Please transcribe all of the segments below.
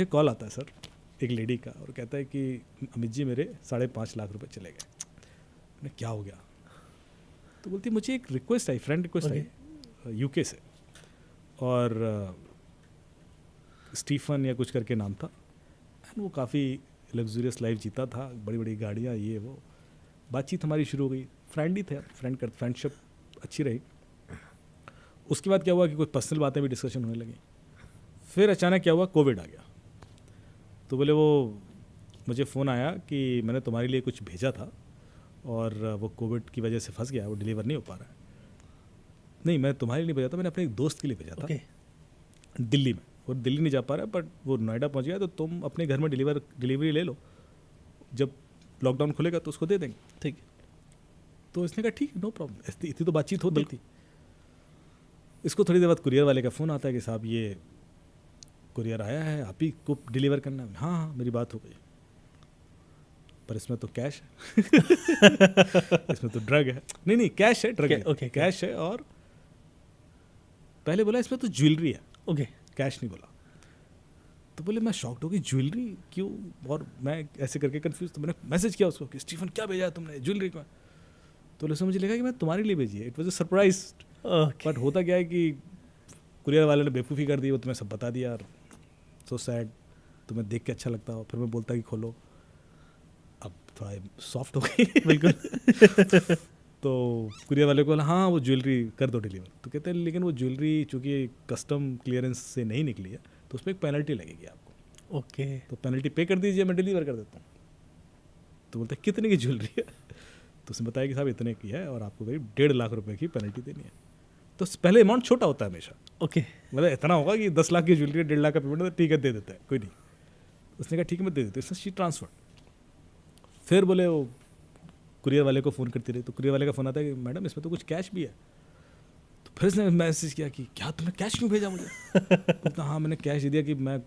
एक कॉल आता है सर एक लेडी का और कहता है कि अमित जी मेरे 5.5 लाख रुपए चले गए। मैंने क्या हो गया? तो बोलती मुझे एक रिक्वेस्ट आई, फ्रेंड रिक्वेस्ट आई यूके से, और स्टीफन या कुछ करके नाम था, एंड वो काफ़ी लग्जूरियस लाइफ जीता था, बड़ी बड़ी गाड़ियाँ, ये वो। बातचीत हमारी शुरू हो गई, फ्रेंड ही थे, फ्रेंडशिप अच्छी रही। उसके बाद क्या हुआ कि कुछ पर्सनल बातें भी डिस्कशन होने लगी। फिर अचानक क्या हुआ, कोविड आ गया। तो बोले वो मुझे फ़ोन आया कि मैंने तुम्हारे लिए कुछ भेजा था और वो कोविड की वजह से फंस गया, वो डिलीवर नहीं हो पा रहा है। नहीं, मैं तुम्हारे लिए भेजा था, मैंने अपने एक दोस्त के लिए भेजा था दिल्ली में। वो दिल्ली नहीं जा पा रहा है, बट वो नोएडा पहुंच गया, तो तुम अपने घर में डिलीवरी ले लो, जब लॉकडाउन खुलेगा तो उसको दे देंगे। ठीक। तो इसने कहा ठीक है, नो प्रॉब्लम। इतनी तो बातचीत होती थी। इसको थोड़ी देर बाद कुरियर वाले का फ़ोन आता है कि साहब ये कुरियर आया है, आप ही को डिलीवर करना है। हाँ हाँ, मेरी बात हो गई, पर इसमें तो कैश है इसमें तो ड्रग है। नहीं कैश है, ड्रग है, कैश है। और पहले बोला इसमें तो ज्वेलरी है, ओके, कैश नहीं बोला। तो बोले मैं शॉक्ड हो गई, ज्वेलरी क्यों? और मैं ऐसे करके कंफ्यूज। तो मैंने मैसेज किया उसको कि स्टीफन क्या भेजा है तुमने, ज्वेलरी का? तो उसने मुझे लगा कि मैं तुम्हारे लिए भेजी है। It was a surprise. But होता क्या है कि कुरियर वाले ने बेवकूफ़ी कर दी, वो तुम्हें सब बता दिया। और सो सैड, तुम्हें देख के अच्छा लगता हो, फिर मैं बोलता कि खोलो। अब थोड़ा सॉफ्ट हो गई बिल्कुल तो कुरियर वाले को बोला हाँ वो ज्वेलरी कर दो डिलीवर। तो कहते हैं लेकिन वो ज्वेलरी चूँकि कस्टम क्लियरेंस से नहीं निकली है तो उसमें एक पेनल्टी लगेगी आपको। ओके। तो पेनल्टी पे कर दीजिए, मैं डिलीवर कर देता हूँ। तो बोलते हैं कितने की ज्वेलरी है? तो उसने बताया कि साहब इतने की है और आपको करीब 1.5 लाख रुपए की पेनल्टी देनी है। तो पहले अमाउंट छोटा होता है हमेशा। ओके। मतलब इतना होगा कि 10 लाख की ज्वेलरी 1.5 लाख का पेमेंट है, ठीक है दे देता है, कोई नहीं। उसने कहा ठीक है मैं दे देता हूँ। इसने शी ट्रांसफर। फिर बोले वो कुरियर वाले को फ़ोन करती रही, तो कुरियर वाले का फ़ोन आता है कि मैडम इसमें तो कुछ कैश भी है। तो फिर उसने मैसेज किया कि क्या तुमने कैश क्यों भेजा मुझे? तो हाँ मैंने कैश दे दिया कि मैं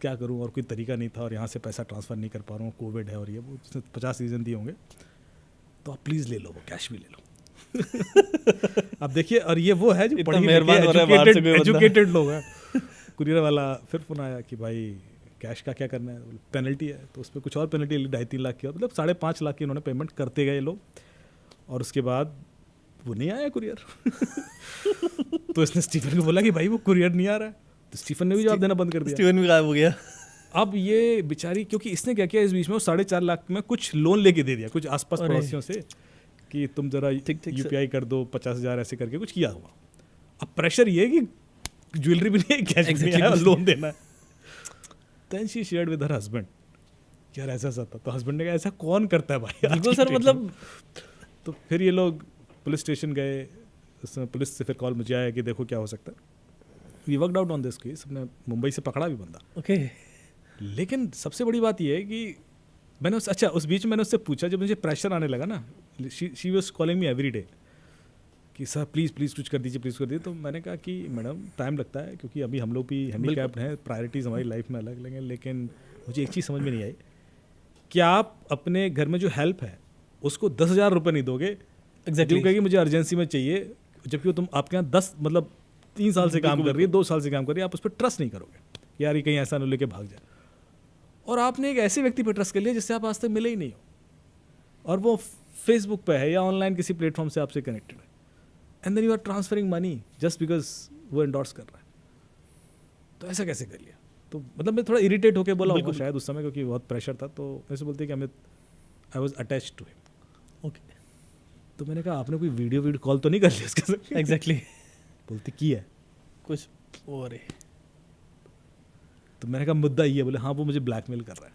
क्या करूँ, और कोई तरीका नहीं था, और यहाँ से पैसा ट्रांसफ़र नहीं कर पा रहा हूँ, कोविड है और ये वो। उसने 50 रीज़न दिए होंगे, तो आप प्लीज़ ले लो, वो कैश भी ले लो अब देखिए, और ये वो है जो एजुकेटेड लोग हैं। कुरियर वाला फिर फ़ोन आया कि भाई कैश का क्या करना है? पेनल्टी है। तो उस पर कुछ और पेनल्टी 2.5-3 लाख की, मतलब 5.5 लाख की उन्होंने पेमेंट करते गए लोग, और उसके बाद वो नहीं आया कुरियर तो इसने स्टीफन को बोला कि भाई वो कुरियर नहीं आ रहा है। तो स्टीफन ने भी जवाब देना बंद कर दिया। स्टीफन भी गायब हो गया। अब ये बेचारी, क्योंकि इसने क्या किया इस बीच में, वो 4.5 लाख में कुछ लोन लेके दे दिया कुछ आसपास पड़ोसियों से कि तुम जरा यूपीआई कर दो 50,000 ऐसे करके कुछ किया हुआ। अब प्रेशर ये है कि ज्वेलरी भी नहीं है, कैश भी नहीं है, लोन देना है। Then she shared with her husband, यार ऐसा था। तो हस्बैंड ने कहा ऐसा कौन करता है भाई? बिल्कुल सर, मतलब तो फिर ये लोग पुलिस स्टेशन गए, उसमें पुलिस से फिर कॉल मुझे आया कि देखो क्या हो सकता है। We worked out on this case, हमने मुंबई से पकड़ा भी बंदा। ओके। लेकिन सबसे बड़ी बात ये है कि मैंने उस बीच में मैंने उससे पूछा, जब मुझे प्रेशर आने लगा ना, she was calling me every day कि सर प्लीज़ कुछ कर दीजिए, प्लीज़ कर दीजिए। तो मैंने कहा कि मैडम टाइम लगता है, क्योंकि अभी हम लोग भी हैंडीकैप्ड हैं, प्रायोरिटीज़ हमारी लाइफ में अलग अलग हैं। लेकिन मुझे एक चीज़ समझ में नहीं आई कि आप अपने घर में जो हेल्प है उसको 10,000 रुपये नहीं दोगे। एग्जैक्टली। कहेगी मुझे अर्जेंसी में चाहिए, जबकि तुम आपके यहाँ 10 मतलब 3 साल से काम कर रही है, 2 साल से काम कर रही है, आप उस पर ट्रस्ट नहीं करोगे यार ये कहीं ऐसा न लेके भाग जाए। और आपने एक ऐसे व्यक्ति पर ट्रस्ट कर लिया जिससे आप आज तक मिले ही नहीं हो, और वो फेसबुक पे है या ऑनलाइन किसी प्लेटफॉर्म से आपसे कनेक्टेड है, and then you are transferring money just because वो एंडोर्स कर रहा है। तो ऐसा कैसे कर लिया? तो मतलब मैं थोड़ा इरिटेट होकर बोला होगा शायद उस समय, क्योंकि बहुत प्रेशर था। तो ऐसे बोलते कि Amit I was attach to him. Okay. तो मैंने कहा आपने कोई वीडियो कॉल तो नहीं कर लिया उसके साथ? एग्जैक्टली। बोलती की है कुछ और है। तो मैंने कहा मुद्दा ये है। बोले हाँ वो मुझे ब्लैकमेल कर रहा है।